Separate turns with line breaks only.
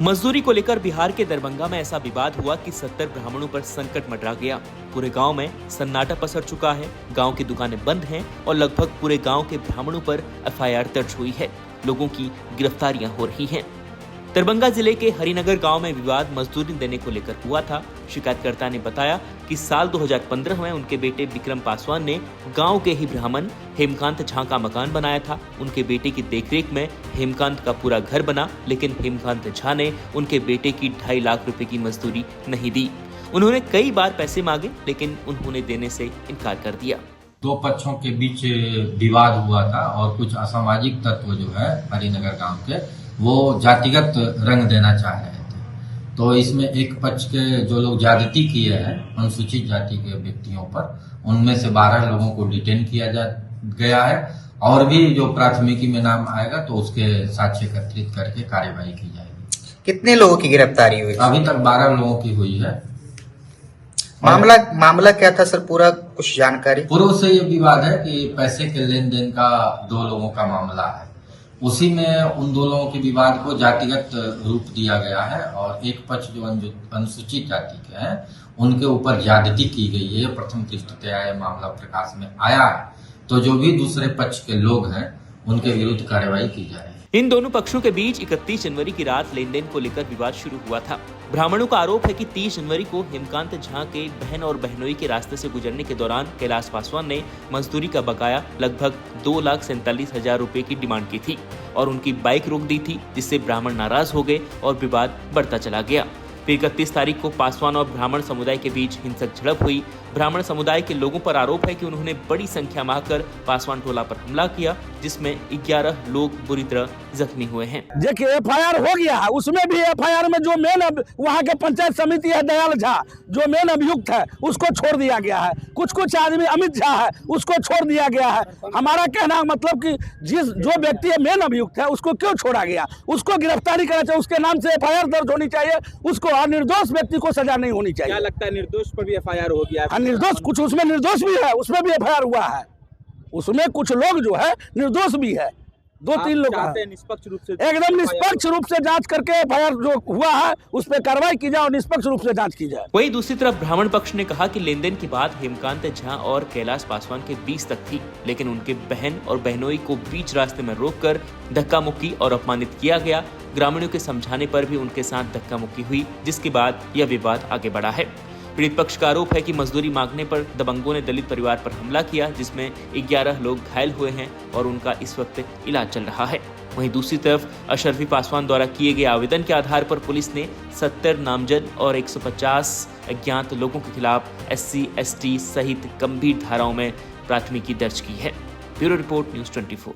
मजदूरी को लेकर बिहार के दरभंगा में ऐसा विवाद हुआ कि 70 ब्राह्मणों पर संकट मंडरा गया। पूरे गांव में सन्नाटा पसर चुका है। गांव की दुकानें बंद हैं और लगभग पूरे गांव के ब्राह्मणों पर एफआईआर दर्ज हुई है। लोगों की गिरफ्तारियां हो रही हैं। दरभंगा जिले के हरिनगर गांव में विवाद मजदूरी देने को लेकर हुआ था। शिकायतकर्ता ने बताया कि साल 2015 में उनके बेटे विक्रम पासवान ने गांव के ही ब्राह्मण हेमकांत झा का मकान बनाया था। उनके बेटे की देखरेख में हेमकांत का पूरा घर बना, लेकिन हेमकांत झा ने उनके बेटे की 2.5 लाख रुपए की मजदूरी नहीं दी। उन्होंने कई बार पैसे मांगे, लेकिन उन्होंने देने से इनकार कर दिया।
दो पक्षों के बीच विवाद हुआ था और कुछ असामाजिक तत्व जो है हरिनगर गांव के, वो जातिगत रंग देना चाह रहे थे। तो इसमें एक पक्ष के जो लोग ज्यादती किए हैं अनुसूचित जाति के व्यक्तियों पर, उनमें से 12 लोगों को डिटेन किया गया है और भी जो प्राथमिकी में नाम आएगा तो उसके साक्ष्य एकत्रित करके कार्यवाही की जाएगी।
कितने लोगों की गिरफ्तारी हुई?
अभी तक 12 लोगों की हुई है।
मामला क्या था सर, पूरा कुछ जानकारी?
पूर्व से ये विवाद है कि पैसे के लेन देन का 2 लोगों का मामला है। उसी में उन 2 लोगों के विवाद को जातिगत रूप दिया गया है और एक पक्ष जो अनुसूचित जाति के हैं उनके ऊपर ज्यादती की गई है। प्रथम दृष्टया यह मामला प्रकाश में आया है, तो जो भी दूसरे पक्ष के लोग हैं उनके विरुद्ध कार्रवाई की जा रही है।
इन दोनों पक्षों के बीच 31 जनवरी की रात लेन देन को लेकर विवाद शुरू हुआ था। ब्राह्मणों का आरोप है कि 30 जनवरी को हेमकांत झा के बहन और बहनोई के रास्ते से गुजरने के दौरान कैलाश पासवान ने मजदूरी का बकाया लगभग 2,47,000 रुपए की डिमांड की थी और उनकी बाइक रोक दी थी, जिससे ब्राह्मण नाराज हो गए और विवाद बढ़ता चला गया। फिर 31 तारीख को पासवान और ब्राह्मण समुदाय के बीच हिंसक झड़प हुई। ब्राह्मण समुदाय के लोगों पर आरोप है कि उन्होंने बड़ी संख्या में आकर पासवान टोला पर हमला किया, जिसमें 11 लोग बुरी तरह जख्मी हुए हैं।
देखिए एफआईआर हो गया है, उसमें भी एफआईआर में जो मेन वहाँ के पंचायत समिति है दयाल झा, जो मेन अभियुक्त है उसको छोड़ दिया गया है। कुछ आदमी अमित झा है उसको छोड़ दिया गया है। हमारा कहना मतलब कि जो व्यक्ति है मेन अभियुक्त है उसको क्यों छोड़ा गया, उसको गिरफ्तारी करना चाहिए, उसके नाम से एफआईआर दर्ज होनी चाहिए, उसको निर्दोष व्यक्ति को सजा नहीं होनी चाहिए।
क्या लगता है निर्दोष पर भी एफआईआर हो गया है?
निर्दोष कुछ उसमें निर्दोष भी है, उसमें भी एफआईआर हुआ है। उसमें कुछ लोग जो है निर्दोष भी है, 2-3 लोग
निष्पक्ष रूप से,
एकदम निष्पक्ष रूप से जांच करके एफआईआर जो हुआ है उस पर कार्रवाई की जाए और निष्पक्ष रूप से जांच की जाए।
वहीं दूसरी तरफ ब्राह्मण पक्ष ने कहा कि लेन देन की बात हेमकांत झा और कैलाश पासवान के बीच तक थी, लेकिन उनके बहन और बहनोई को बीच रास्ते में रोककर धक्का मुक्की और अपमानित किया गया। ग्रामीणों के समझाने पर भी उनके साथ धक्का मुक्की हुई, जिसके बाद यह विवाद आगे बढ़ा है। पीड़ित पक्ष का आरोप है कि मजदूरी मांगने पर दबंगों ने दलित परिवार पर हमला किया, जिसमें 11 लोग घायल हुए हैं और उनका इस वक्त इलाज चल रहा है। वहीं दूसरी तरफ अशरफी पासवान द्वारा किए गए आवेदन के आधार पर पुलिस ने 70 नामजद और 150 अज्ञात लोगों के खिलाफ SC, ST सहित गंभीर धाराओं में प्राथमिकी दर्ज की है। Bureau report, news 24।